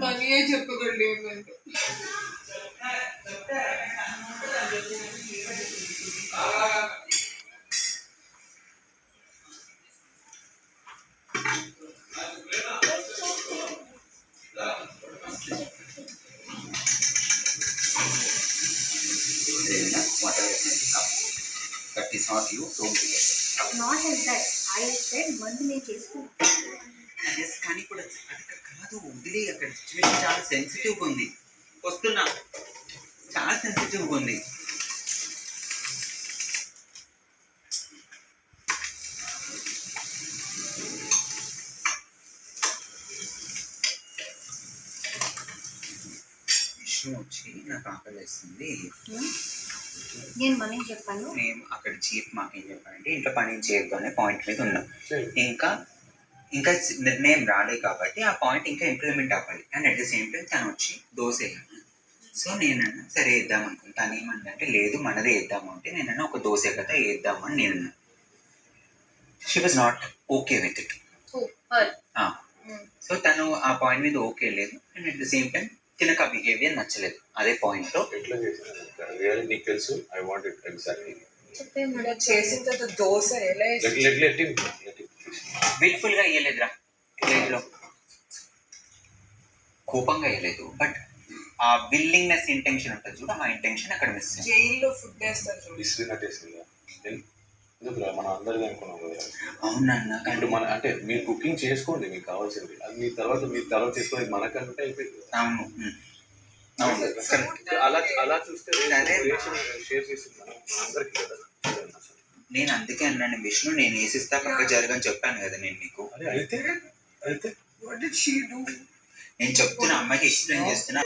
మనీయే చెప్పకండి ఏమంటే That is not you, don't do it. Not like that. I said మందు నేను చేసుకుంటాను. కానీ ఇప్పుడు అక్కడ కాదు, వదిలే. అక్కడ సిచ్యువేషన్ చాలా సెన్సిటివ్గా ఉంది. వస్తున్నా, చాలా సెన్సిటివ్గా ఉంది. విష్ణు వచ్చి నాకు ఆకలి వేస్తుంది. నేను మనం చెప్పాను. మేము అక్కడ చీఫ్ మాకేం చెప్పాలంటే ఇంట్లో పని చేయొద్దు అనే పాయింట్ మీద ఉన్నాం. ఇంకా నిర్ణయం రాలే కాబట్టి ఆ పాయింట్ ఇంకా ఇంప్లిమెంట్ అవ్వాలి. And at the same time తను వచ్చి దోశ వేయాలి. సో నేనన్నా సరే వేద్దాం అనుకున్నాను. తను ఏమంటే లేదు మనదే వేద్దాము అంటే నేనన్నా ఒక దోశ కదా వేద్దాము అని నేనన్నా. She was not okay with it. So తను ఆ పాయింట్ మీద ఓకే లేదు. And at the same time తినక బిహేవియర్ నచ్చలేదు. అదే పాయింట్లో ఎట్లా చేసిన నీకు తెలుసు. I want it exactly. చేసిన తర్వాత దోశ ఎలా విల్ఫుల్గా వేయలేదురా. ప్లేట్లో కోపంగా వేయలేదు. బట్ ఆ విల్లింగ్నెస్ ఇంటెన్షన్ ఉంటుంది చూడ, ఆ ఇంటెన్షన్ అక్కడ మిస్. జైల్లో ఫుడ్ వేస్తారు చూడు, మనం అందరిది అనుకున్నాం కదా. అవునన్నా. అంటే మన అంటే మీరు కుకింగ్ చేసుకోండి మీకు కావాల్సింది. అది మీ తర్వాత చేసుకునేది మనకంటే అయిపోయింది. అవును అలా చూస్తే షేర్ చేసింది మనం అందరికీ కదా. నేను అందుకే అన్నాను విష్ణు, నేను వేసిస్తా పక్క జరగని చెప్పాను కదా నేను నీకు. అయితే What did she do? నేను చెప్తున్నా, అమ్మాయికి ఎక్స్ప్లెయిన్ చేస్తున్నా.